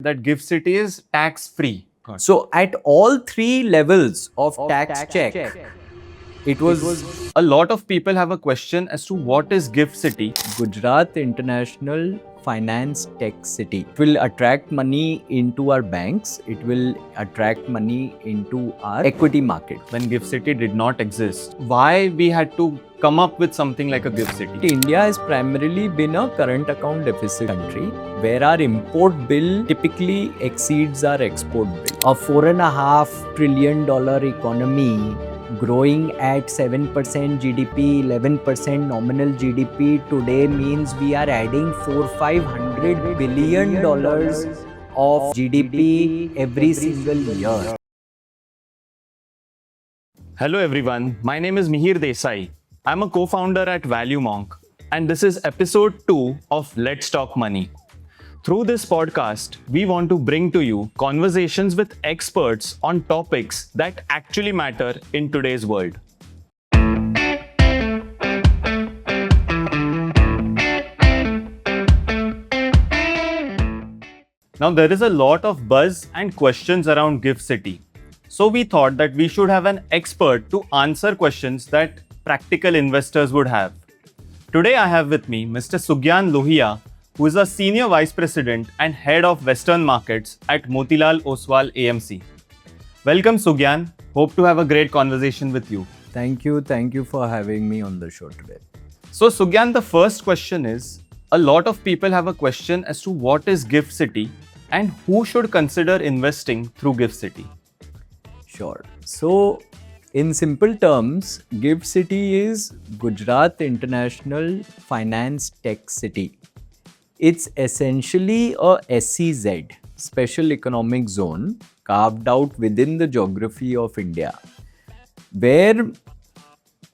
that GIFT City is tax free. So at all three levels of tax check, it was A lot of people have a question as to what is GIFT City. Gujarat International Finance Tech City. It will attract money into our banks. It will attract money into our equity market. When GIFT City did not exist, why we had to come up with something like a GIFT City? India has primarily been a current account deficit country where our import bill typically exceeds our export bill. A $4.5 trillion economy growing at 7% GDP, 11% nominal GDP today means we are adding $400-500 billion of GDP every single year. Hello everyone, my name is Mihir Desai. I'm a co-founder at Value Monk, and this is episode 2 of Let's Talk Money. Through this podcast, we want to bring to you conversations with experts on topics that actually matter in today's world. Now, there is a lot of buzz and questions around GIFT City. So we thought that we should have an expert to answer questions that practical investors would have. Today I have with me Mr. Sugyan Lohia, who is a Senior Vice President and Head of Western Markets at Motilal Oswal AMC. Welcome Sugyan, hope to have a great conversation with you. Thank you for having me on the show today. So Sugyan, the first question is, a lot of people have a question as to what is GIFT City and who should consider investing through GIFT City. Sure. So, in simple terms, GIFT City is Gujarat International Finance Tech City. It's essentially a SEZ, Special Economic Zone, carved out within the geography of India, where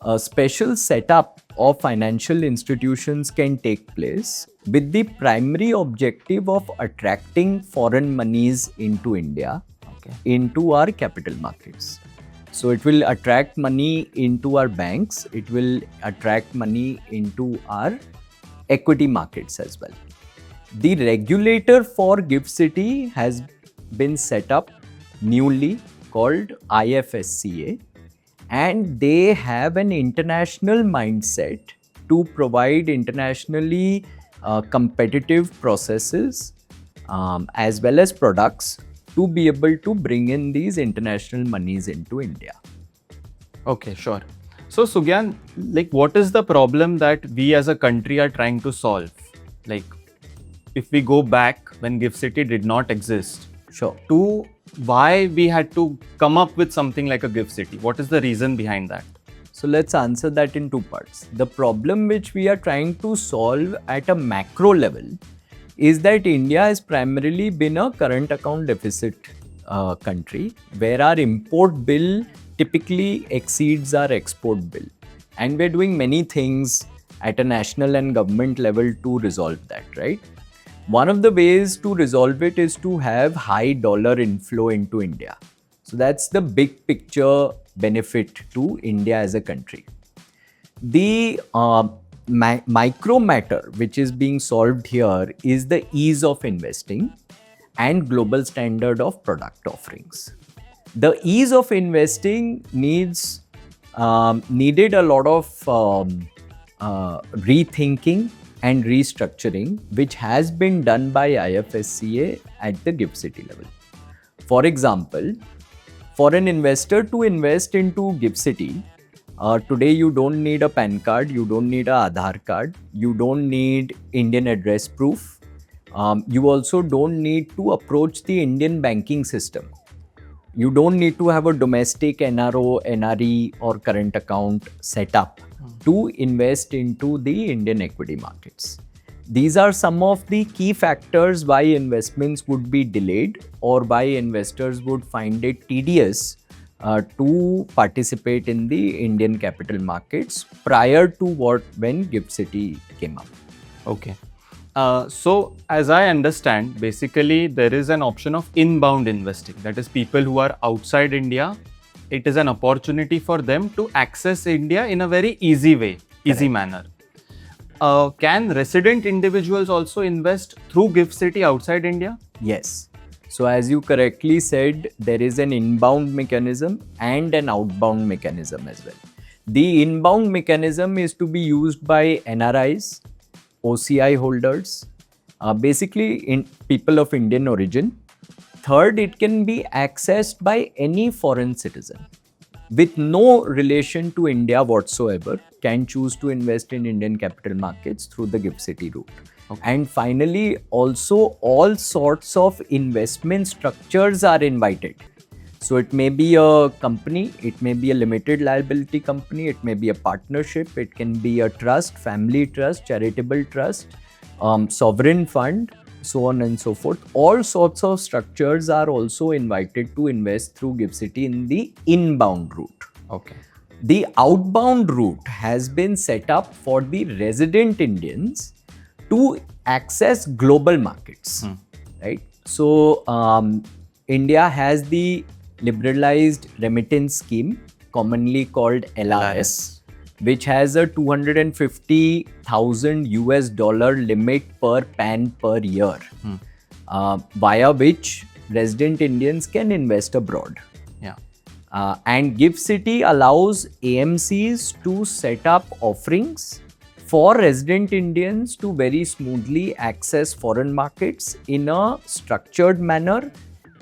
a special setup of financial institutions can take place with the primary objective of attracting foreign monies into India, into our capital markets. So it will attract money into our banks, it will attract money into our equity markets as well. The regulator for GIFT City has been set up newly called IFSCA, and they have an international mindset to provide internationally competitive processes as well as products to be able to bring in these international monies into India. Okay, sure. So Sugyan, what is the problem that we as a country are trying to solve? If we go back when GIFT City did not exist, Sure. to why we had to come up with something like a GIFT City? What is the reason behind that? So let's answer that in two parts. The problem which we are trying to solve at a macro level is that India has primarily been a current account deficit country where our import bill typically exceeds our export bill. And we're doing many things at a national and government level to resolve that, right? One of the ways to resolve it is to have high dollar inflow into India. So that's the big picture benefit to India as a country. The micro matter which is being solved here is the ease of investing and global standard of product offerings. The ease of investing needed a lot of rethinking and restructuring, which has been done by IFSCA at the GIFT City level. For example, for an investor to invest into GIFT City, today you don't need a PAN card, you don't need a Aadhaar card, you don't need Indian address proof. You also don't need to approach the Indian banking system. You don't need to have a domestic NRO, NRE or current account set up to invest into the Indian equity markets. These are some of the key factors why investments would be delayed or why investors would find it tedious to participate in the Indian capital markets prior to when GIFT City came up. Okay. So as I understand, basically there is an option of inbound investing. That is, people who are outside India, it is an opportunity for them to access India in a very easy way, easy manner. Can resident individuals also invest through GIFT City outside India? Yes. So as you correctly said, there is an inbound mechanism and an outbound mechanism as well. The inbound mechanism is to be used by NRIs, OCI holders, basically people of Indian origin. Third, it can be accessed by any foreign citizen with no relation to India whatsoever, can choose to invest in Indian capital markets through the GIFT City route. Okay. And finally, also all sorts of investment structures are invited. So it may be a company, it may be a limited liability company, it may be a partnership, it can be a trust, family trust, charitable trust, sovereign fund, so on and so forth. All sorts of structures are also invited to invest through GIFT City in the inbound route. Okay. The outbound route has been set up for the resident Indians to access global markets, right? So India has the liberalized remittance scheme, commonly called LRS, which has a $250,000 limit per PAN per year, via which resident Indians can invest abroad. Yeah. And GIFT City allows AMCs to set up offerings for resident Indians to very smoothly access foreign markets in a structured manner,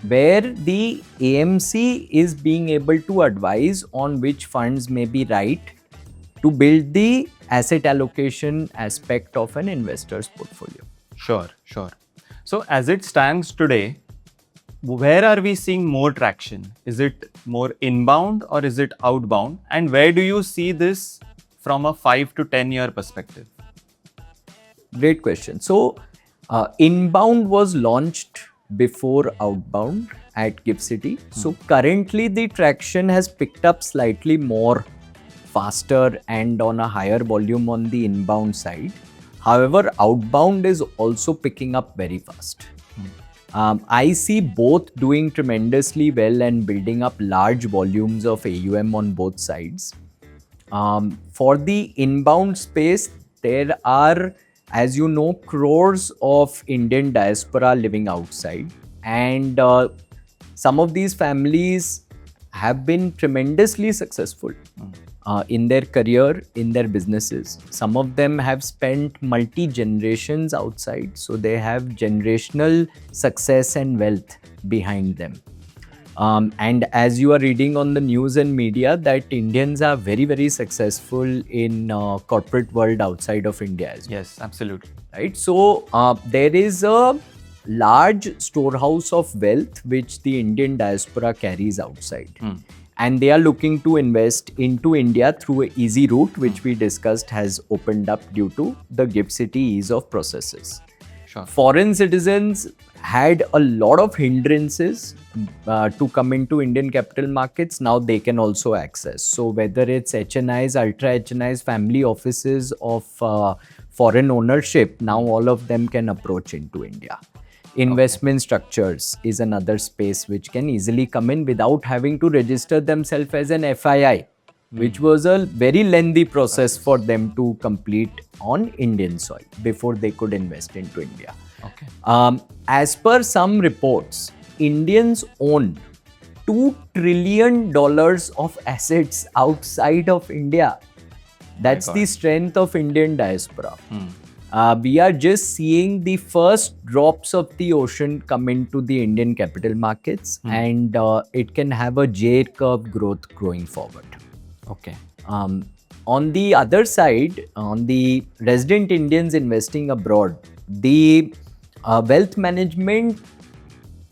where the AMC is being able to advise on which funds may be right to build the asset allocation aspect of an investor's portfolio. Sure. So as it stands today, where are we seeing more traction? Is it more inbound or is it outbound? And where do you see this from a 5 to 10 year perspective? Great question. So inbound was launched before outbound at GIFT City. So currently the traction has picked up slightly more faster and on a higher volume on the inbound side. However, outbound is also picking up very fast. I see both doing tremendously well and building up large volumes of AUM on both sides. For the inbound space, there are, as you know, crores of Indian diaspora living outside, and some of these families have been tremendously successful in their career, in their businesses. Some of them have spent multi-generations outside, so they have generational success and wealth behind them. And as you are reading on the news and media, that Indians are very, very successful in corporate world outside of India as well. Yes, absolutely. Right. So there is a large storehouse of wealth which the Indian diaspora carries outside. And they are looking to invest into India through an easy route, which we discussed has opened up due to the GIFT City ease of processes. Sure. Foreign citizens had a lot of hindrances to come into Indian capital markets. Now they can also access. So whether it's HNIs, ultra HNIs, family offices of foreign ownership, now all of them can approach into India. Investment structures is another space which can easily come in without having to register themselves as an FII, which was a very lengthy process for them to complete on Indian soil before they could invest into India. Okay. As per some reports, Indians own $2 trillion of assets outside of India. That's the strength of Indian diaspora. We are just seeing the first drops of the ocean come into the Indian capital markets, and it can have a J-curve growth going forward. Okay. On the other side, on the resident Indians investing abroad, the wealth management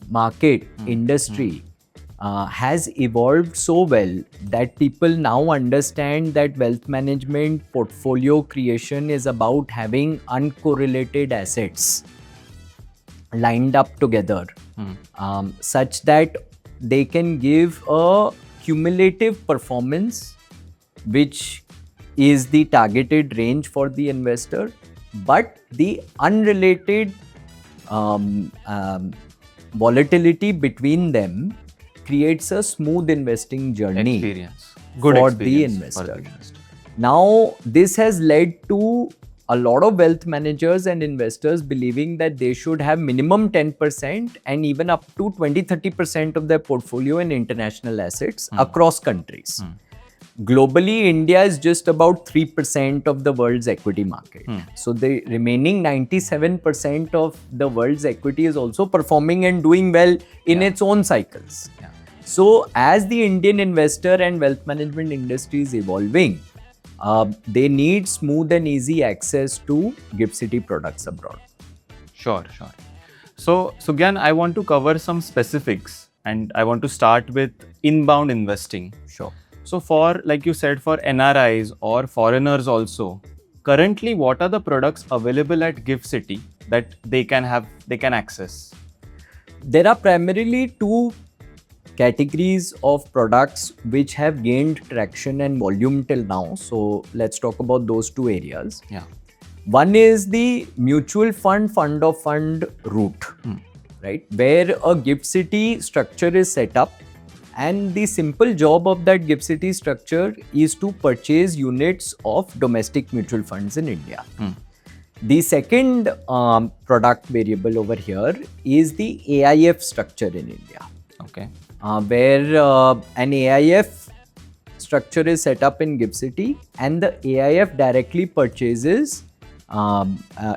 market industry has evolved so well that people now understand that wealth management portfolio creation is about having uncorrelated assets lined up together, such that they can give a cumulative performance which is the targeted range for the investor, but the unrelated volatility between them creates a smooth investing journey Good for experience the investor. Now, this has led to a lot of wealth managers and investors believing that they should have minimum 10% and even up to 20-30% of their portfolio in international assets across countries. Globally, India is just about 3% of the world's equity market. So the remaining 97% of the world's equity is also performing and doing well in its own cycles. So as the Indian investor and wealth management industry is evolving, they need smooth and easy access to GIFT City products abroad. Sure. So, Sugyan, I want to cover some specifics and I want to start with inbound investing. Sure. So for, like you said, for NRIs or foreigners also, currently what are the products available at GIFT City that they can access? There are primarily two categories of products which have gained traction and volume till now. So let's talk about those two areas. Yeah. One is the mutual fund of fund route, right? Where a GIFT City structure is set up, and the simple job of that GIFT City structure is to purchase units of domestic mutual funds in India. The second product variable over here is the AIF structure in India. Okay. Where an AIF structure is set up in GIFT City, and the AIF directly purchases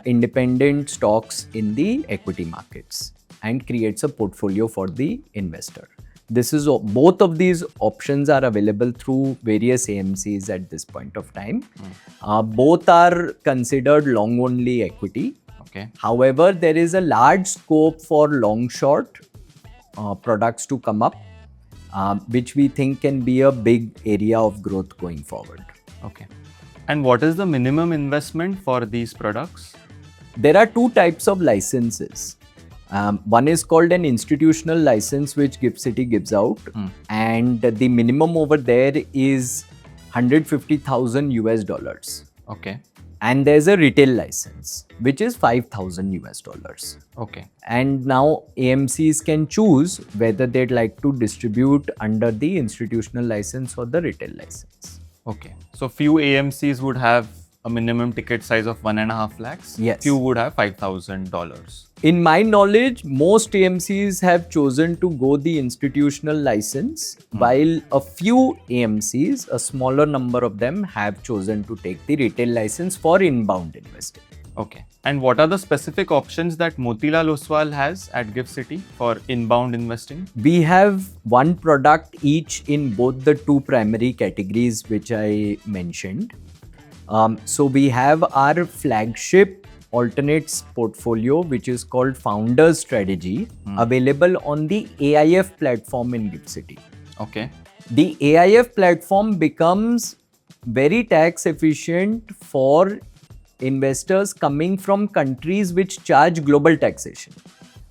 independent stocks in the equity markets and creates a portfolio for the investor. Both of these options are available through various AMCs at this point of time. Both are considered long only equity. Okay. However, there is a large scope for long short products to come up, which we think can be a big area of growth going forward. Okay. And what is the minimum investment for these products? There are two types of licenses. One is called an institutional license, which GIFT City gives out, and the minimum over there is $150,000. Okay. And there's a retail license, which is $5,000. Okay. And now AMCs can choose whether they'd like to distribute under the institutional license or the retail license. Okay. So few AMCs would have a minimum ticket size of 1.5 lakhs. Yes. Few would have $5,000. In my knowledge, most AMCs have chosen to go the institutional license, while a few AMCs, a smaller number of them, have chosen to take the retail license for inbound investing. Okay. And what are the specific options that Motilal Oswal has at GIFT City for inbound investing? We have one product each in both the two primary categories which I mentioned. So we have our flagship alternates portfolio, which is called Founders Strategy, available on the AIF platform in GIFT City. Okay. The AIF platform becomes very tax efficient for investors coming from countries which charge global taxation.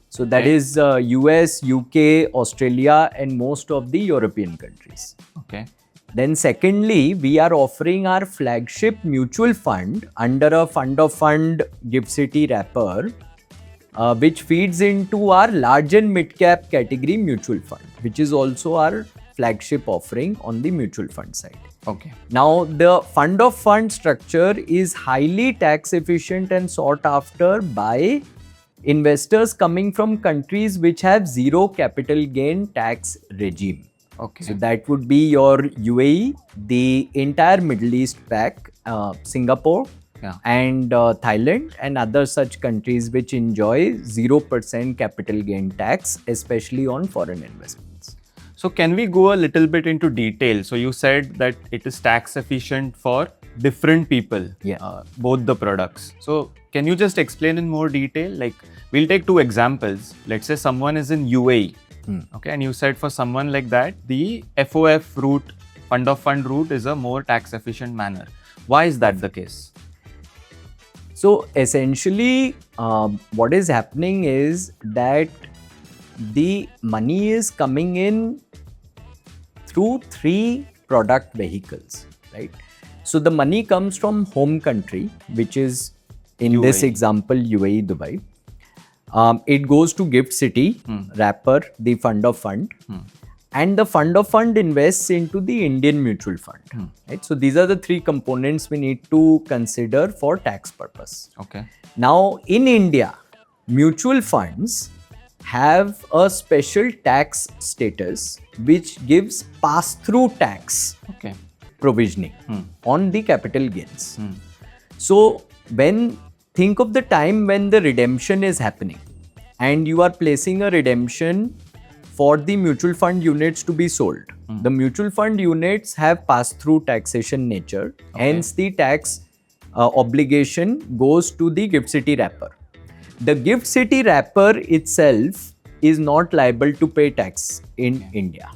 So that is US, UK, Australia, and most of the European countries. Okay. Then secondly, we are offering our flagship mutual fund under a fund of fund GIFT City wrapper, which feeds into our large and mid cap category mutual fund, which is also our flagship offering on the mutual fund side. Okay. Now, the fund of fund structure is highly tax efficient and sought after by investors coming from countries which have zero capital gain tax regime. Okay. So that would be your UAE, the entire Middle East pack, Singapore, and Thailand, and other such countries which enjoy 0% capital gain tax, especially on foreign investments. So can we go a little bit into detail? So you said that it is tax efficient for different people, both the products. So can you just explain in more detail? Like, we'll take two examples. Let's say someone is in UAE. Okay, and you said for someone like that, the FOF route, fund of fund route, is a more tax efficient manner. Why is that the case? So essentially, what is happening is that the money is coming in through three product vehicles, right? So the money comes from home country, which is in this example UAE, Dubai. It goes to GIFT City wrapper, the fund of fund, and the fund of fund invests into the Indian mutual fund. Right? So these are the three components we need to consider for tax purpose. Okay. Now, in India, mutual funds have a special tax status which gives pass-through tax Okay. provisioning on the capital gains. So, think of the time when the redemption is happening and you are placing a redemption for the mutual fund units to be sold. The mutual fund units have pass-through taxation nature, hence the tax obligation goes to the GIFT City wrapper. The GIFT City wrapper itself is not liable to pay tax in India.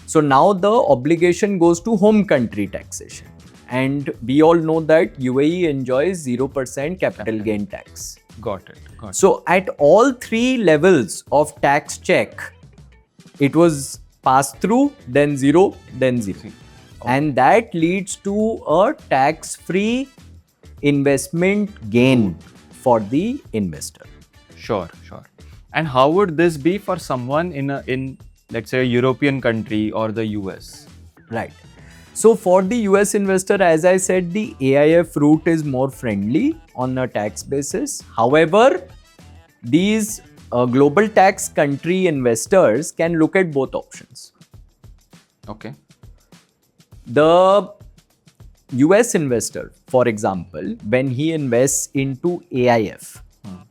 So now the obligation goes to home country taxation. And we all know that UAE enjoys 0% capital gain tax. Got it. So at all three levels of tax check, it was pass through, then zero, then zero. And that leads to a tax-free investment gain for the investor. Sure. And how would this be for someone in let's say a European country or the US? Right. So for the US investor, as I said, the AIF route is more friendly on a tax basis. However, these global tax country investors can look at both options. Okay. The US investor, for example, when he invests into AIF,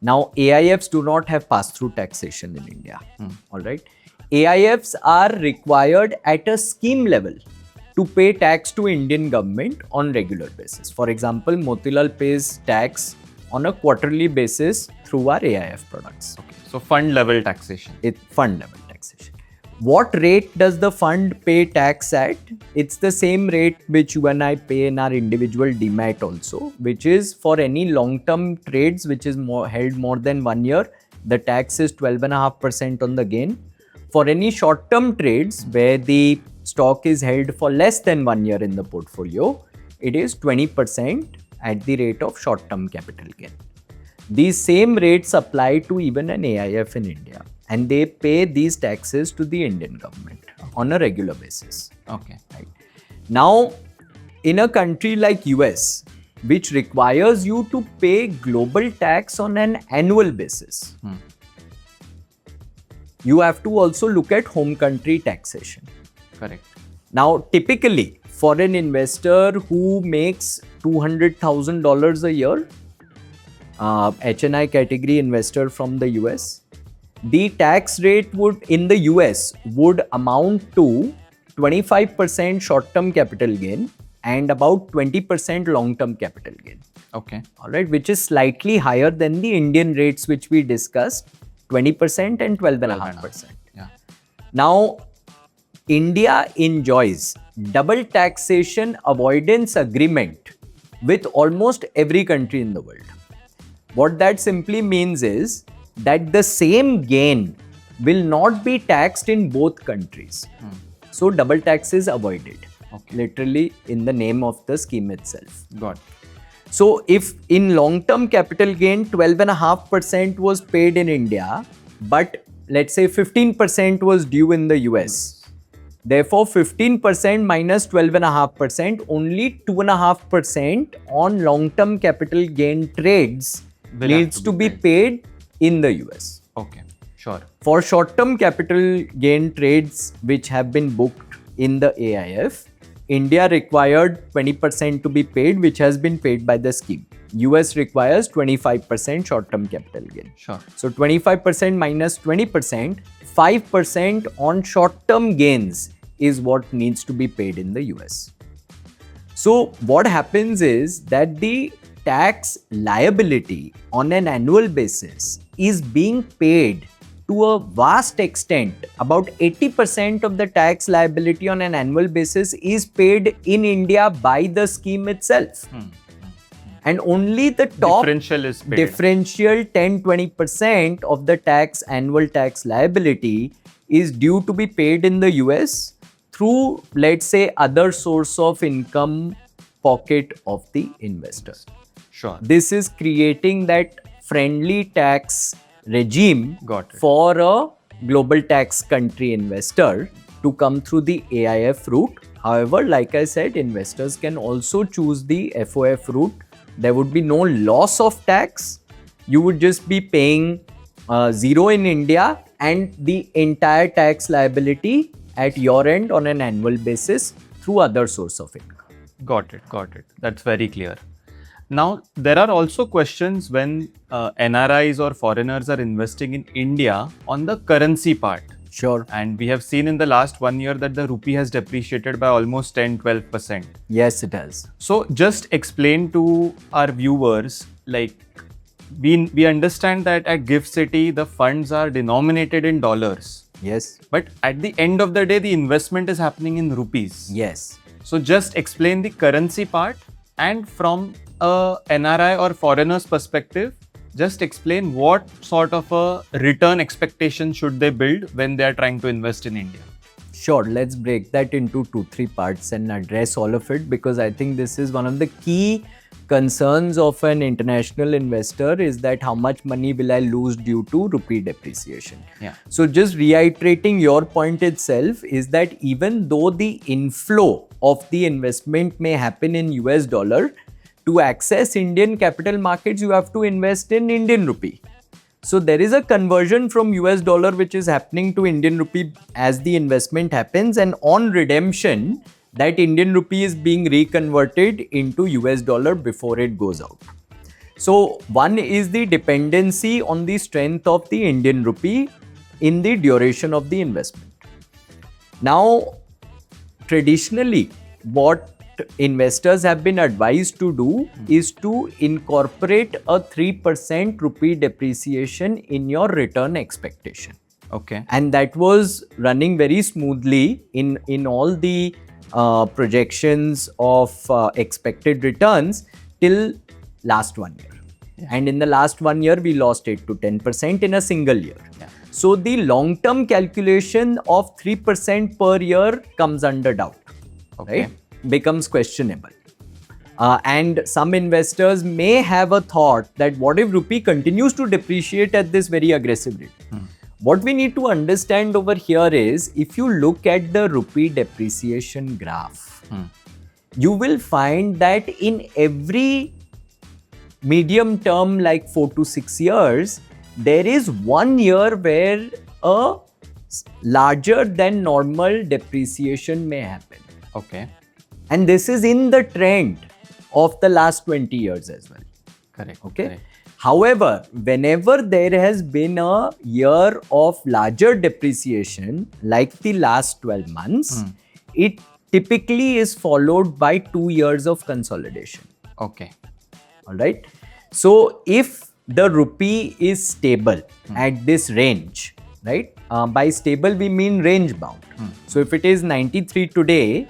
now AIFs do not have pass-through taxation in India. All right. AIFs are required at a scheme level to pay tax to Indian government on regular basis. For example, Motilal pays tax on a quarterly basis through our AIF products. Okay. So fund level taxation. It's fund level taxation. What rate does the fund pay tax at? It's the same rate which you and I pay in our individual demat also, which is for any long-term trades which is held more than 1 year, the tax is 12.5% on the gain. For any short-term trades where the stock is held for less than 1 year in the portfolio, it is 20% at the rate of short-term capital gain. These same rates apply to even an AIF in India, and they pay these taxes to the Indian government on a regular basis. Okay. Right. Now, in a country like US, which requires you to pay global tax on an annual basis, you have to also look at home country taxation. Correct. Now, typically, for an investor who makes $200,000 a year, HNI category investor from the US, the tax rate in the US would amount to 25% short-term capital gain and about 20% long-term capital gain. Okay. All right, which is slightly higher than the Indian rates which we discussed, 20% and 12.5%. Yeah. Now, India enjoys double taxation avoidance agreement with almost every country in the world. What that simply means is that the same gain will not be taxed in both countries. So double tax is avoided, literally in the name of the scheme itself. Got it. So if in long-term capital gain 12.5% was paid in India, but let's say 15% was due in the US. Therefore, 15% minus 12.5%, only 2.5% on long-term capital gain trades needs to be paid in the US. Okay, sure. For short-term capital gain trades which have been booked in the AIF, India required 20% to be paid, which has been paid by the scheme. US requires 25% short-term capital gain. Sure. So 25% minus 20%, 5% on short-term gains is what needs to be paid in the US. So what happens is that the tax liability on an annual basis is being paid to a vast extent. About 80% of the tax liability on an annual basis is paid in India by the scheme itself. And only the top differential is paid. Differential 10-20% of the annual tax liability is due to be paid in the US through, let's say, other source of income pocket of the investor. Sure. This is creating that friendly tax regime Got it. for a global tax country investor, to come through the AIF route. However, like I said, investors can also choose the FOF route. There would be no loss of tax. You would just be paying zero in India and the entire tax liability at your end on an annual basis through other source of income. Got it. That's very clear. Now, there are also questions when NRIs or foreigners are investing in India on the currency part. Sure. And we have seen in the last 1 year that the rupee has depreciated by almost 10-12%. Yes, it has. So just explain to our viewers, like we understand that at Gift City, the funds are denominated in dollars. Yes. But at the end of the day, the investment is happening in rupees. Yes. So just explain the currency part, and from a NRI or foreigner's perspective, just explain what sort of a return expectation should they build when they are trying to invest in India. Sure, let's break that into 2-3 parts and address all of it, because I think this is one of the key concerns of an international investor, is that how much money will I lose due to rupee depreciation. Yeah. So just reiterating your point itself is that even though the inflow of the investment may happen in US dollar, to access Indian capital markets, you have to invest in Indian rupee. So there is a conversion from US dollar which is happening to Indian rupee as the investment happens, and on redemption, that Indian rupee is being reconverted into US dollar before it goes out. So one is the dependency on the strength of the Indian rupee in the duration of the investment. Now, traditionally, what investors have been advised to do is to incorporate a 3% rupee depreciation in your return expectation. Okay. And that was running very smoothly in all the projections of expected returns till last 1 year. Yeah. And in the last 1 year, we lost 8 to 10% in a single year. Yeah. So the long-term calculation of 3% per year comes under doubt. Okay. Right? Becomes questionable. And some investors may have a thought that what if rupee continues to depreciate at this very aggressive rate? What we need to understand over here is, if you look at the rupee depreciation graph, you will find that in every medium term, like 4 to 6 years, there is 1 year where a larger than normal depreciation may happen. Okay. And this is in the trend of the last 20 years as well. Correct. Okay. Correct. However, whenever there has been a year of larger depreciation, like the last 12 months, it typically is followed by 2 years of consolidation. Okay. All right. So if the rupee is stable at this range, right? By stable, we mean range bound. So if it is 93 today,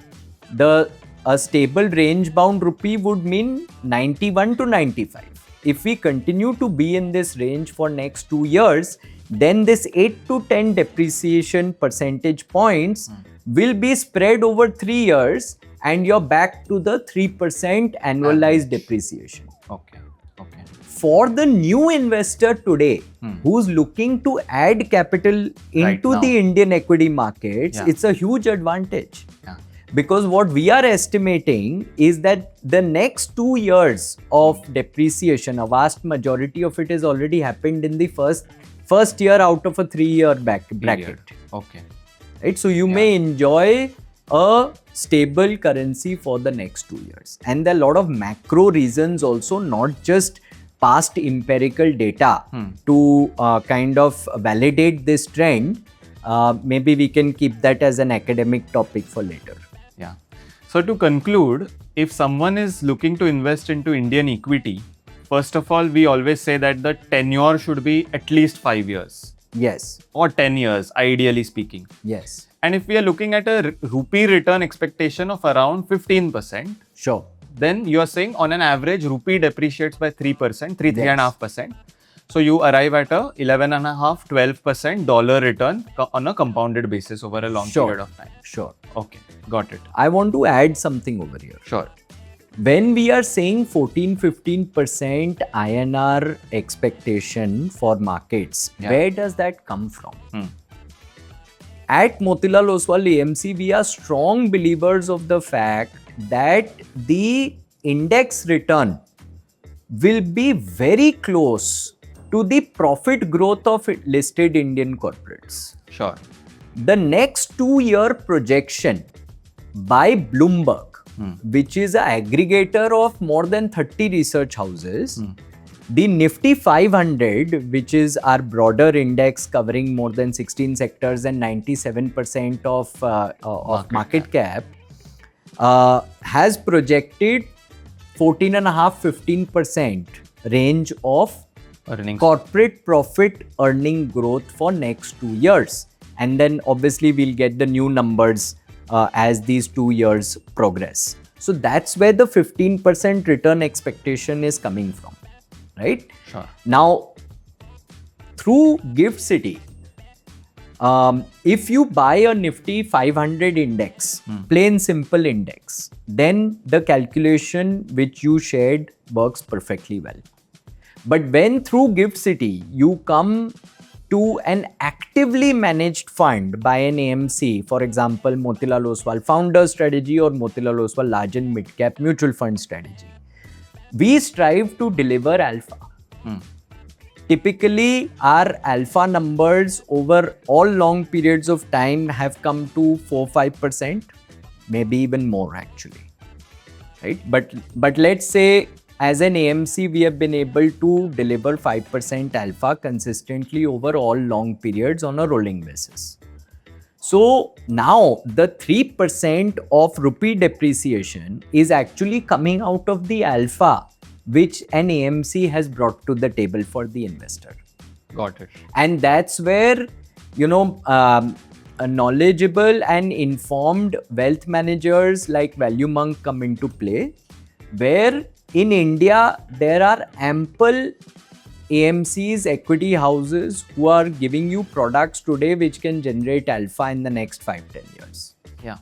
a stable range bound rupee would mean 91 to 95. If we continue to be in this range for next 2 years, then this 8 to 10 depreciation percentage points will be spread over 3 years, and you're back to the 3% annualized depreciation. Okay. Okay. For the new investor today who's looking to add capital into now. the Indian equity markets, Yeah. it's a huge advantage. Yeah. Because what we are estimating is that the next 2 years of depreciation, a vast majority of it has already happened in the first year out of a 3-year bracket. Period. Okay. Right? So you may enjoy a stable currency for the next 2 years. And there are a lot of macro reasons also, not just past empirical data to kind of validate this trend. Maybe we can keep that as an academic topic for later. Yeah. So to conclude, if someone is looking to invest into Indian equity, first of all, we always say that the tenure should be at least 5 years. Yes. Or 10 years, ideally speaking. Yes. And if we are looking at a rupee return expectation of around 15%, Sure. then you are saying on an average, rupee depreciates by 3%, 3.5%. So you arrive at a 11.5, 12% dollar return on a compounded basis over a long period of time. Sure. Okay, got it. I want to add something over here. Sure. When we are saying 14-15% INR expectation for markets, where does that come from? at Motilal Oswal AMC, we are strong believers of the fact that the index return will be very close to the profit growth of listed Indian corporates. Sure. The next 2-year projection by Bloomberg, which is an aggregator of more than 30 research houses, the Nifty 500, which is our broader index covering more than 16 sectors and 97% of market cap, has projected 14.5-15% range of Earnings. corporate profit earning growth for next 2 years. And then obviously we'll get the new numbers as these 2 years progress. So that's where the 15% return expectation is coming from, right? Sure. Now, through Gift City, if you buy a Nifty 500 index, plain simple index, then the calculation which you shared works perfectly well. But when through Gift City, you come to an actively managed fund by an AMC, for example, Motilal Oswal Founder Strategy or Motilal Oswal Large and Mid Cap Mutual Fund Strategy, we strive to deliver alpha. Typically, our alpha numbers over all long periods of time have come to 4-5%, maybe even more actually, right? But let's say as an AMC, we have been able to deliver 5% alpha consistently over all long periods on a rolling basis. So now the 3% of rupee depreciation is actually coming out of the alpha which an AMC has brought to the table for the investor. Got it. And that's where, knowledgeable and informed wealth managers like Value Monk come into play, where in India, there are ample AMCs, equity houses who are giving you products today which can generate alpha in the next 5-10 years. Yeah.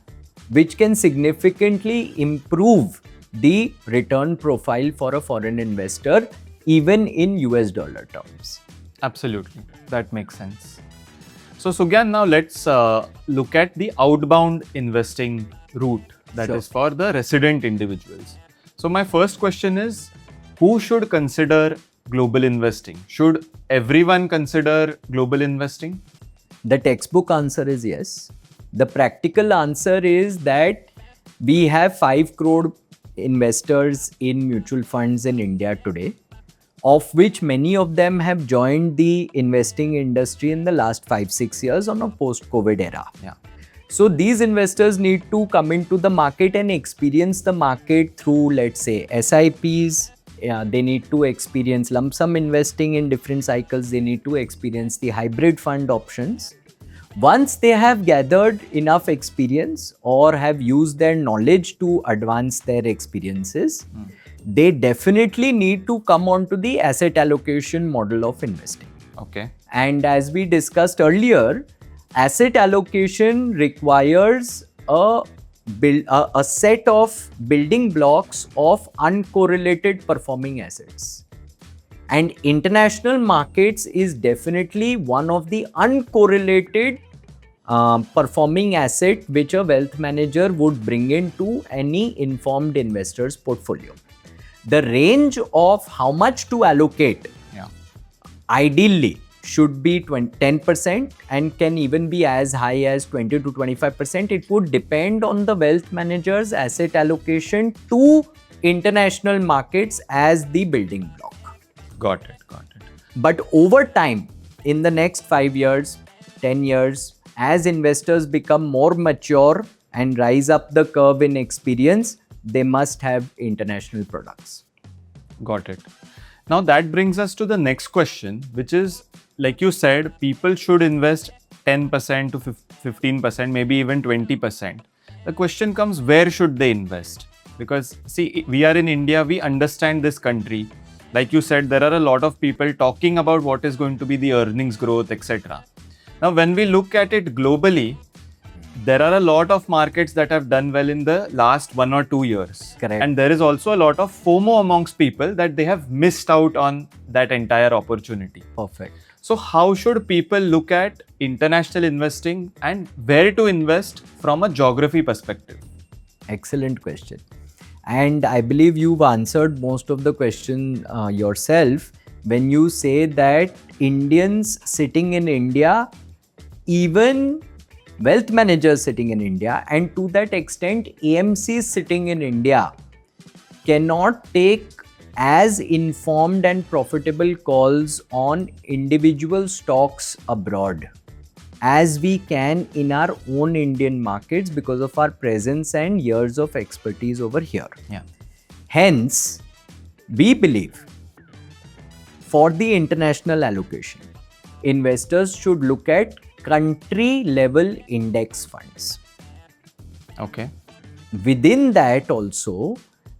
Which can significantly improve the return profile for a foreign investor, even in US dollar terms. Absolutely. That makes sense. So Sugyan, now let's look at the outbound investing route that is for the resident individuals. So my first question is, who should consider global investing? Should everyone consider global investing? The textbook answer is yes. The practical answer is that we have 5 crore investors in mutual funds in India today, of which many of them have joined the investing industry in the last 5-6 years on a post-COVID era. Yeah. So these investors need to come into the market and experience the market through, let's say, SIPs. They need to experience lump sum investing in different cycles. They need to experience the hybrid fund options. Once they have gathered enough experience or have used their knowledge to advance their experiences, they definitely need to come onto the asset allocation model of investing. Okay. And as we discussed earlier, asset allocation requires a set of building blocks of uncorrelated performing assets. And international markets is definitely one of the uncorrelated performing asset which a wealth manager would bring into any informed investor's portfolio. The range of how much to allocate ideally should be 10% and can even be as high as 20 to 25%. It would depend on the wealth manager's asset allocation to international markets as the building block. Got it. But over time, in the next 5 years, 10 years, as investors become more mature and rise up the curve in experience, they must have international products. Got it. Now that brings us to the next question, which is, like you said, people should invest 10% to 15%, maybe even 20%. The question comes, where should they invest? Because see, we are in India, we understand this country. Like you said, there are a lot of people talking about what is going to be the earnings growth, etc. Now, when we look at it globally, there are a lot of markets that have done well in the last 1 or 2 years. Correct. And there is also a lot of FOMO amongst people that they have missed out on that entire opportunity. Perfect. So how should people look at international investing and where to invest from a geography perspective? Excellent question. And I believe you've answered most of the question yourself when you say that Indians sitting in India, even wealth managers sitting in India, and to that extent, AMCs sitting in India cannot take as informed and profitable calls on individual stocks abroad as we can in our own Indian markets because of our presence and years of expertise over here. Yeah. Hence, we believe for the international allocation, investors should look at country level index funds. Okay. Within that also,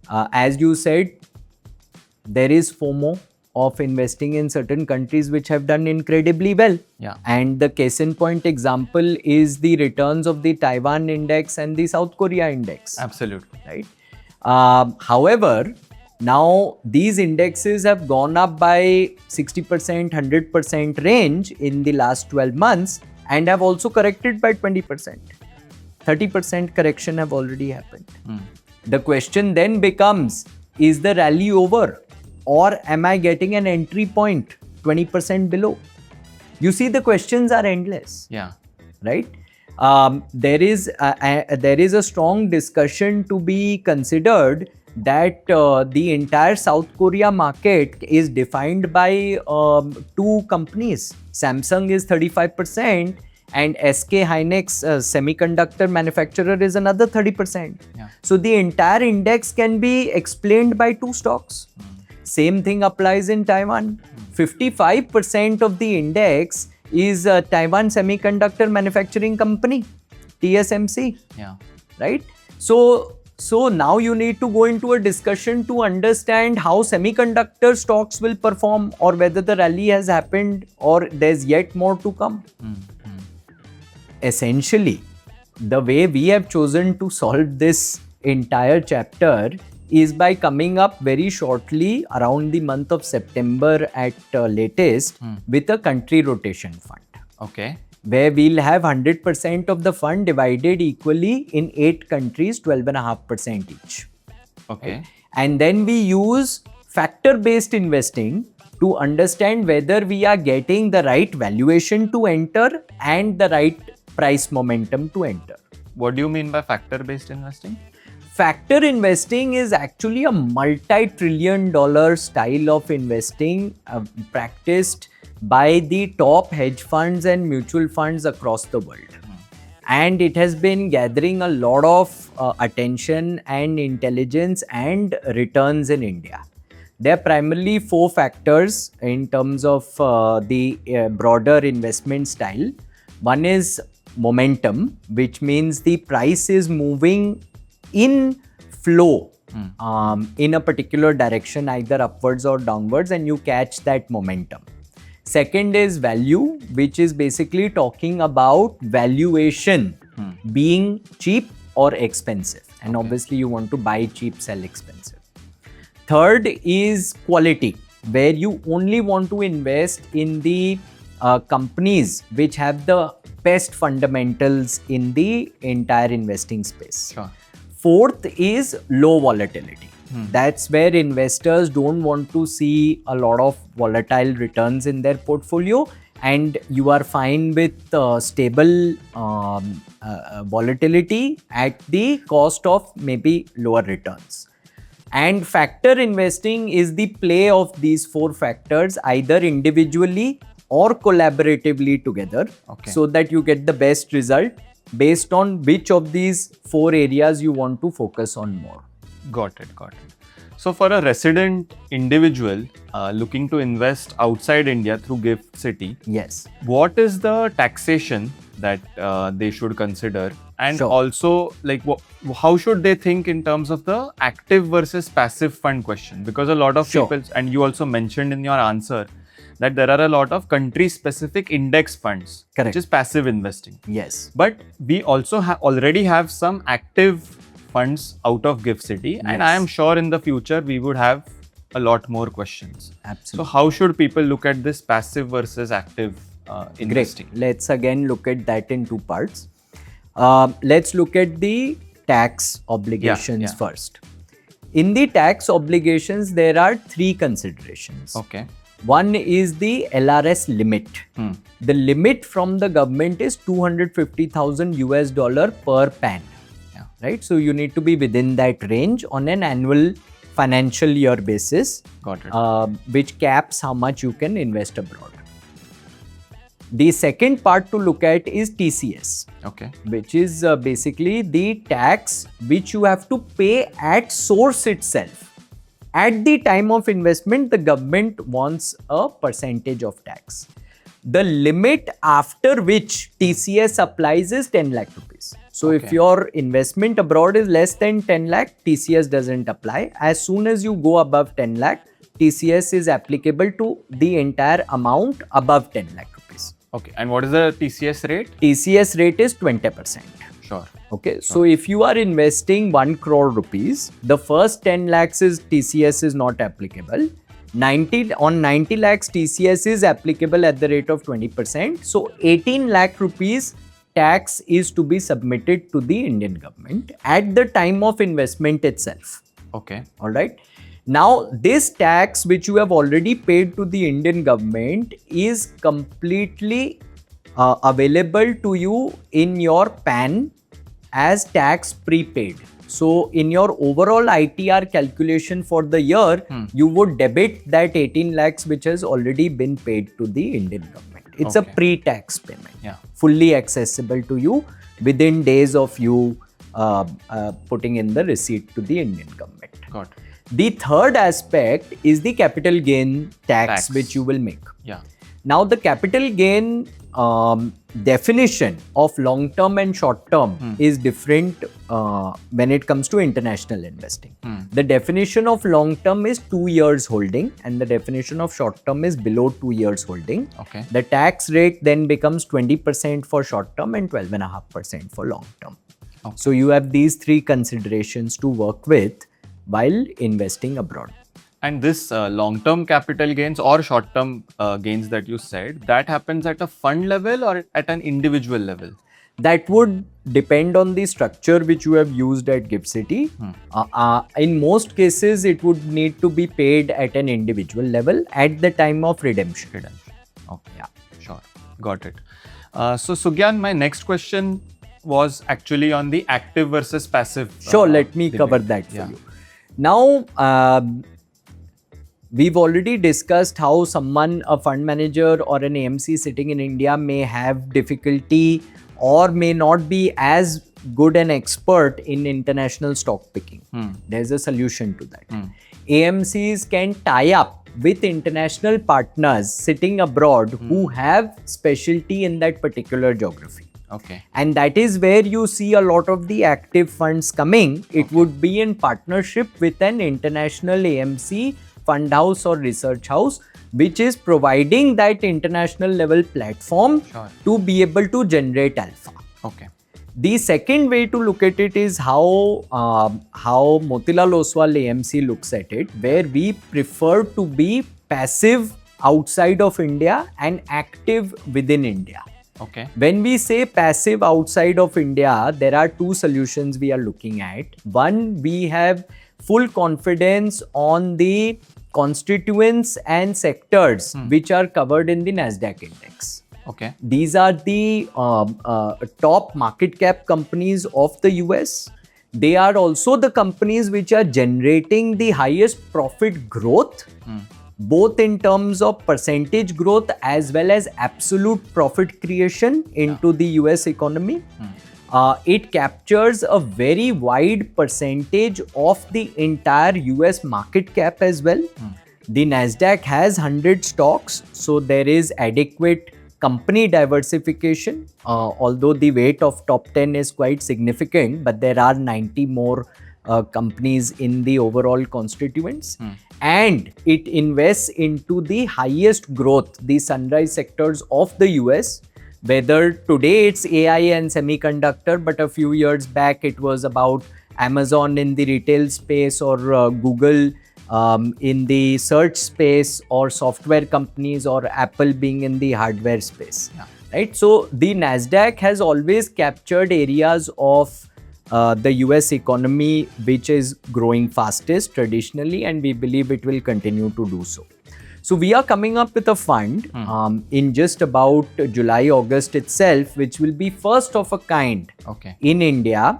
as you said, there is FOMO of investing in certain countries which have done incredibly well. Yeah. And the case in point example is the returns of the Taiwan index and the South Korea index. Absolutely. Right? However, now these indexes have gone up by 60%, 100% range in the last 12 months and have also corrected by 20%. 30% correction have already happened. The question then becomes, is the rally over? Or am I getting an entry point 20% below? You see, the questions are endless. Yeah. Right? There is a strong discussion to be considered that the entire South Korea market is defined by two companies. Samsung is 35% and SK Hynix semiconductor manufacturer is another 30%. Yeah. So the entire index can be explained by two stocks. Same thing applies in Taiwan. 55% of the index is Taiwan Semiconductor Manufacturing Company, TSMC. Yeah. Right? So now you need to go into a discussion to understand how semiconductor stocks will perform or whether the rally has happened or there's yet more to come. Essentially, the way we have chosen to solve this entire chapter is by coming up very shortly around the month of September at latest with a country rotation fund. Okay. Where we'll have 100% of the fund divided equally in 8 countries, 12.5% each. Okay. Right? And then we use factor-based investing to understand whether we are getting the right valuation to enter and the right price momentum to enter. What do you mean by factor-based investing? Factor investing is actually a multi-trillion-dollar style of investing practiced by the top hedge funds and mutual funds across the world. And it has been gathering a lot of attention and intelligence and returns in India. There are primarily 4 factors in terms of the broader investment style. One is momentum, which means the price is moving in flow in a particular direction, either upwards or downwards, and you catch that momentum. Second is value, which is basically talking about valuation being cheap or expensive. And obviously you want to buy cheap, sell expensive. Third is quality, where you only want to invest in the companies which have the best fundamentals in the entire investing space. Sure. Fourth is low volatility. That's where investors don't want to see a lot of volatile returns in their portfolio, and you are fine with stable volatility at the cost of maybe lower returns. And factor investing is the play of these 4 factors either individually or collaboratively together, so that you get the best result based on which of these 4 areas you want to focus on more. Got it. So for a resident individual looking to invest outside India through GIFT City, Yes. what is the taxation that they should consider? And Sure. also, like, how should they think in terms of the active versus passive fund question? Because a lot of Sure. people, and you also mentioned in your answer, that there are a lot of country-specific index funds, Correct. which is passive investing. Yes. But we also already have some active funds out of GIFT City, and I am sure in the future we would have a lot more questions. Absolutely. So how should people look at this passive versus active investing? Great. Let's again look at that in two parts. Let's look at the tax obligations yeah. first. In the tax obligations, there are three considerations. Okay. One is the LRS limit. The limit from the government is $250,000 per PAN. Yeah. Right? So you need to be within that range on an annual financial year basis, Got it. which caps how much you can invest abroad. The second part to look at is TCS, Okay. which is basically the tax which you have to pay at source itself. At the time of investment, the government wants a percentage of tax. The limit after which TCS applies is 10 lakh rupees. So if Okay. your investment abroad is less than 10 lakh, TCS doesn't apply. As soon as you go above 10 lakh, TCS is applicable to the entire amount above 10 lakh rupees. Okay. And what is the TCS rate? TCS rate is 20%. Sure. Okay, so if you are investing 1 crore rupees, the first 10 lakhs is TCS is not applicable. 90 lakhs TCS is applicable at the rate of 20%. So 18 lakh rupees tax is to be submitted to the Indian government at the time of investment itself. Okay. All right. Now, this tax which you have already paid to the Indian government is completely available to you in your PAN as tax prepaid. So, in your overall ITR calculation for the year, you would debit that 18 lakhs which has already been paid to the Indian government. It's a Okay. pre-tax payment, Yeah. fully accessible to you within days of you putting in the receipt to the Indian government. Got it. The third aspect is the capital gain tax, Tax. which you will make. Yeah. Now, the capital gain definition of long term and short term is different when it comes to international investing. The definition of long term is 2 years holding, and the definition of short term is below 2 years holding. Okay. The tax rate then becomes 20% for short term and 12.5% for long term. Okay. So, you have these three considerations to work with while investing abroad. And this long-term capital gains or short-term gains that you said, that happens at a fund level or at an individual level? That would depend on the structure which you have used at GIFT City. In most cases, it would need to be paid at an individual level at the time of redemption. Redemption. Okay. Yeah. Sure. Got it. So Sugyan, my next question was actually on the active versus passive. Sure, let me debate. cover that for Yeah. you. Now, we've already discussed how someone, a fund manager or an AMC sitting in India may have difficulty or may not be as good an expert in international stock picking. There's a solution to that. AMCs can tie up with international partners sitting abroad who have specialty in that particular geography. Okay. And that is where you see a lot of the active funds coming. It would be in partnership with an international AMC fund house or research house, which is providing that international level platform Sure. to be able to generate alpha. Okay. The second way to look at it is how Motilal Oswal AMC looks at it, where we prefer to be passive outside of India and active within India. Okay. When we say passive outside of India, there are two solutions we are looking at. One, we have full confidence on the constituents and sectors which are covered in the Nasdaq index. Okay. These are the top market cap companies of the US. They are also the companies which are generating the highest profit growth, both in terms of percentage growth as well as absolute profit creation into the US economy. It captures a very wide percentage of the entire US market cap as well. The Nasdaq has 100 stocks, so there is adequate company diversification, although the weight of top 10 is quite significant, but there are 90 more companies in the overall constituents. And it invests into the highest growth, the sunrise sectors of the US, whether today it's AI and semiconductor, but a few years back it was about Amazon in the retail space or Google in the search space, or software companies, or Apple being in the hardware space. Yeah. Right? So the Nasdaq has always captured areas of the US economy which is growing fastest traditionally, and we believe it will continue to do so. So we are coming up with a fund in just about July, August itself, which will be first of a kind Okay. in India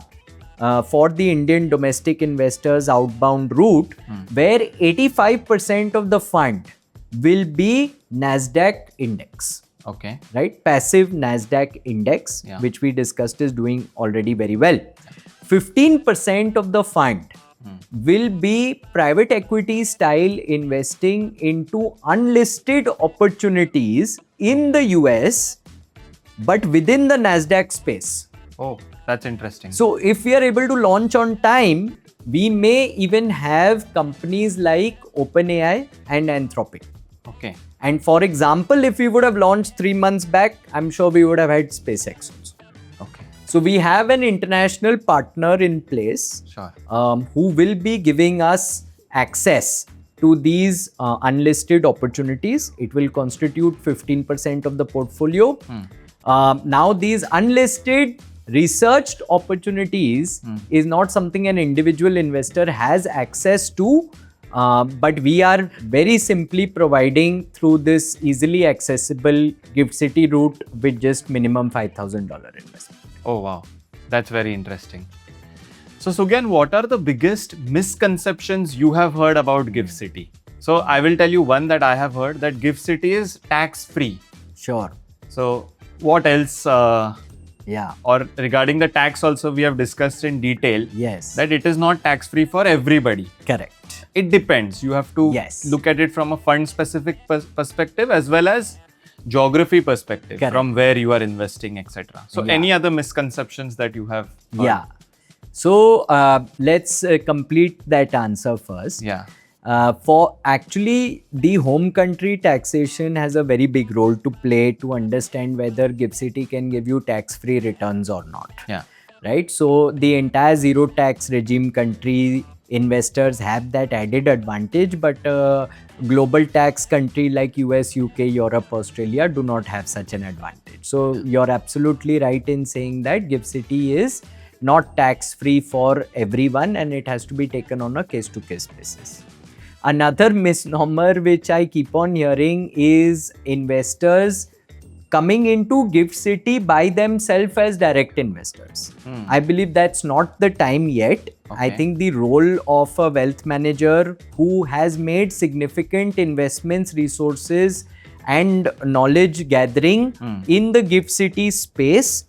for the Indian domestic investors outbound route, where 85% of the fund will be Nasdaq index. Okay. Right? Passive Nasdaq index, Yeah. which we discussed is doing already very well. 15% of the fund will be private equity style investing into unlisted opportunities in the US, but within the Nasdaq space. Oh, that's interesting. So if we are able to launch on time, we may even have companies like OpenAI and Anthropic. Okay. And for example, if we would have launched 3 months back, I'm sure we would have had SpaceX also. Okay. So we have an international partner in place Sure. who will be giving us access to these unlisted opportunities. It will constitute 15% of the portfolio. Now these unlisted researched opportunities is not something an individual investor has access to, but we are very simply providing through this easily accessible Gift City route with just minimum $5,000 investment. Oh, wow. That's very interesting. So, Sugyan, what are the biggest misconceptions you have heard about Gift City? So, I will tell you one that I have heard, that Gift City is tax free. Sure. So, what else? Yeah. Or regarding the tax also, we have discussed in detail Yes. that it is not tax free for everybody. Correct. It depends. You have to Yes. look at it from a fund specific perspective as well as geography perspective, Correct. from where you are investing, etc. So, Yeah. any other misconceptions that you have heard? Yeah. So let's complete that answer first. Yeah. For actually, the home country taxation has a very big role to play to understand whether Gift City can give you tax-free returns or not. Yeah. Right? So the entire zero tax regime country investors have that added advantage, but global tax country like US, UK, Europe, Australia do not have such an advantage. So you're absolutely right in saying that Gift City is not tax free for everyone, and it has to be taken on a case to case basis. Another misnomer which I keep on hearing is investors coming into Gift City by themselves as direct investors. I believe that's not the time yet. I Okay. think the role of a wealth manager who has made significant investments, resources, and knowledge gathering in the Gift City space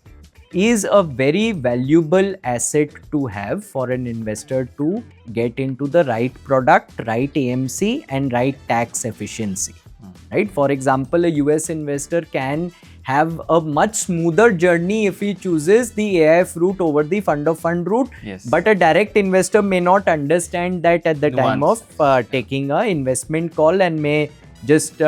is a very valuable asset to have for an investor to get into the right product, right AMC, and right tax efficiency. Right? For example, a US investor can have a much smoother journey if he chooses the AIF route over the fund of fund route. Yes. But a direct investor may not understand that at the time of Nuances. taking a investment call, and may just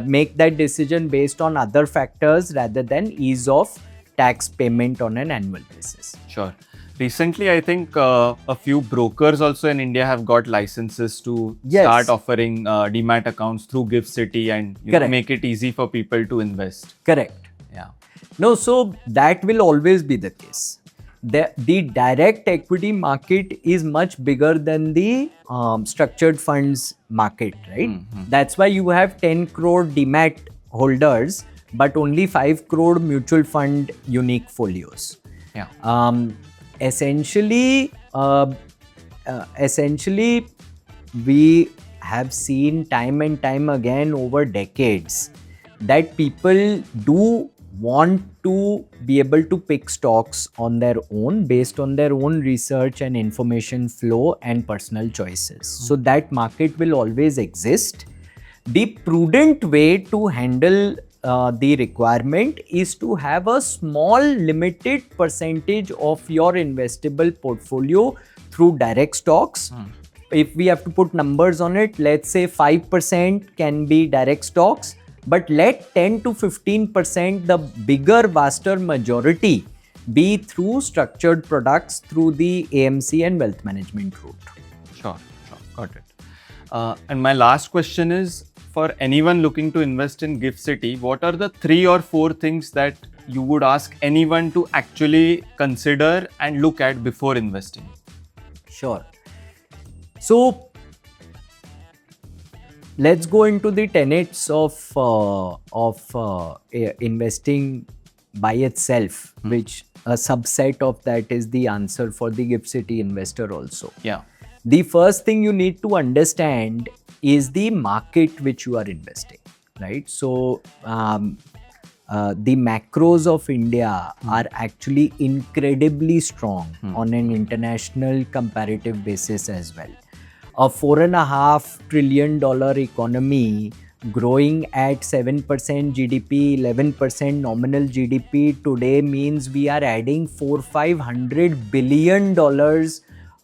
make that decision based on other factors rather than ease of tax payment on an annual basis. Sure. Recently, I think a few brokers also in India have got licenses to Yes. start offering demat accounts through Gift City and Correct. make it easy for people to invest. Correct. Yeah. No, so that will always be the case. The direct equity market is much bigger than the structured funds market, right? That's why you have 10 crore demat holders, but only 5 crore mutual fund unique folios. Yeah. Essentially, we have seen time and time again over decades that people do want to be able to pick stocks on their own based on their own research and information flow and personal choices. So that market will always exist. The prudent way to handle the requirement is to have a small limited percentage of your investable portfolio through direct stocks. If we have to put numbers on it, let's say 5% can be direct stocks, but let 10 to 15%, the bigger, vaster majority, be through structured products through the AMC and wealth management route. Sure. Got it. And my last question is, for anyone looking to invest in GIFT City, what are the 3 or 4 things that you would ask anyone to actually consider and look at before investing? Sure. So let's go into the tenets of investing by itself, which a subset of that is the answer for the GIFT City investor also. Yeah. The first thing you need to understand is the market which you are investing, right? So the macros of India are actually incredibly strong on an international comparative basis as well. A $4.5 trillion economy growing at 7% GDP, 11% nominal GDP today means we are adding $400-500 billion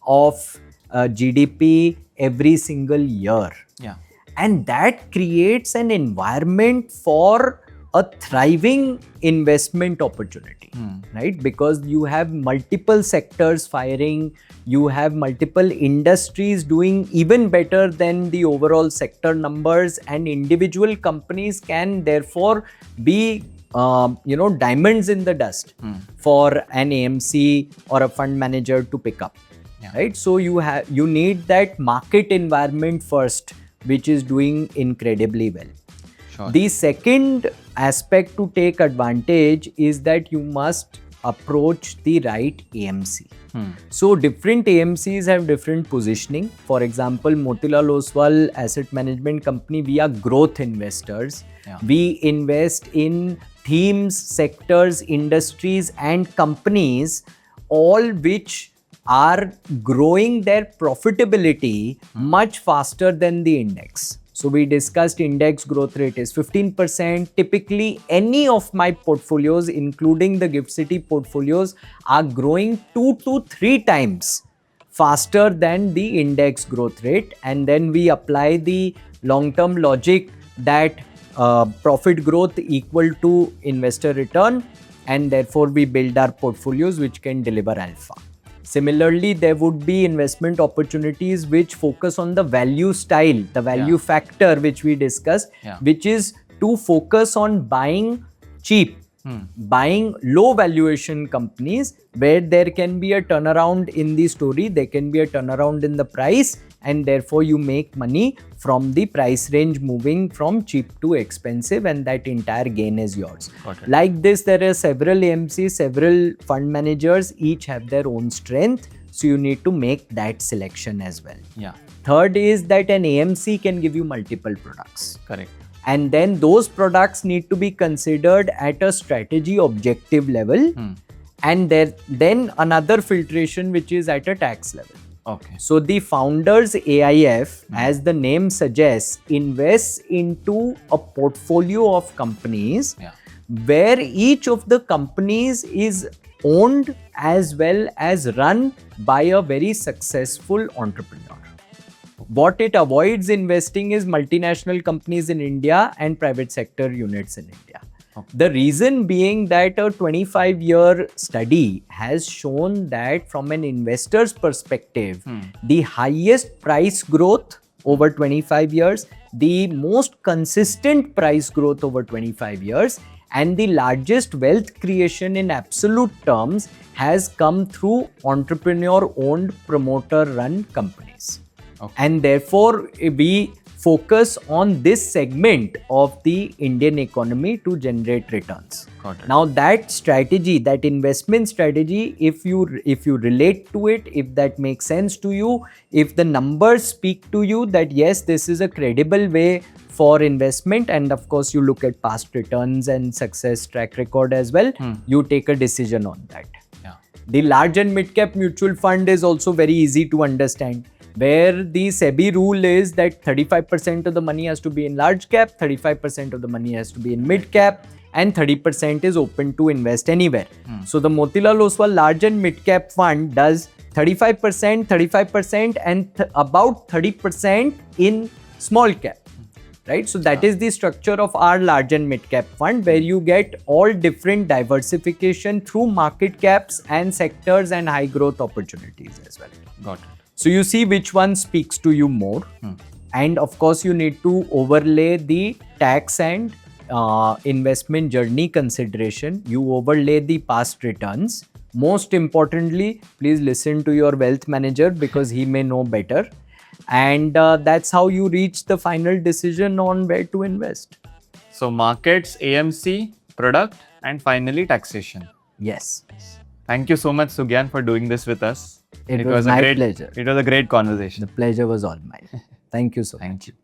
of GDP every single year. Yeah. And that creates an environment for a thriving investment opportunity, right? Because you have multiple sectors firing, you have multiple industries doing even better than the overall sector numbers, and individual companies can therefore be diamonds in the dust for an AMC or a fund manager to pick up. Yeah. Right? So you need that market environment first, which is doing incredibly well. Sure. The second aspect to take advantage is that you must approach the right AMC. So different AMCs have different positioning. For example, Motilal Oswal Asset Management Company, we are growth investors. Yeah. We invest in themes, sectors, industries and companies, all which are growing their profitability much faster than the index. So we discussed index growth rate is 15%. Typically, any of my portfolios, including the GIFT City portfolios, are growing 2 to 3 times faster than the index growth rate. And then we apply the long-term logic that profit growth equal to investor return, and therefore we build our portfolios which can deliver alpha. Similarly, there would be investment opportunities which focus on the value style, the value factor which we discussed, which is to focus on buying cheap, buying low valuation companies where there can be a turnaround in the story, there can be a turnaround in the price, and therefore you make money from the price range moving from cheap to expensive, and that entire gain is yours. Like this, there are several AMCs, several fund managers, each have their own strength. So you need to make that selection as well. Yeah. Third is that an AMC can give you multiple products. Correct. And then those products need to be considered at a strategy objective level. And then another filtration which is at a tax level. Okay. So the founders AIF, as the name suggests, invests into a portfolio of companies where each of the companies is owned as well as run by a very successful entrepreneur. What it avoids investing is multinational companies in India and private sector units in India. The reason being that a 25-year study has shown that from an investor's perspective, the highest price growth over 25 years, the most consistent price growth over 25 years, and the largest wealth creation in absolute terms has come through entrepreneur-owned, promoter-run companies. And therefore, we focus on this segment of the Indian economy to generate returns. Now that strategy, that investment strategy, if you relate to it, if that makes sense to you, if the numbers speak to you that yes, this is a credible way for investment, and of course you look at past returns and success track record as well, you take a decision on that. The large and mid cap mutual fund is also very easy to understand, where the SEBI rule is that 35% of the money has to be in large cap, 35% of the money has to be in mid cap, and 30% is open to invest anywhere. So the Motilal Oswal large and mid cap fund does 35%, and about 30% in small cap. Right? So that is the structure of our large and mid cap fund, where you get all different diversification through market caps and sectors and high growth opportunities as well. Got it. So you see which one speaks to you more. And of course, you need to overlay the tax and investment journey consideration. You overlay the past returns. Most importantly, please listen to your wealth manager because he may know better. And that's how you reach the final decision on where to invest. So markets, AMC, product, and finally taxation. Yes. Thank you so much, Sugyan, for doing this with us. It was my pleasure. It was a great conversation. The pleasure was all mine. Thank you so much. Thank you.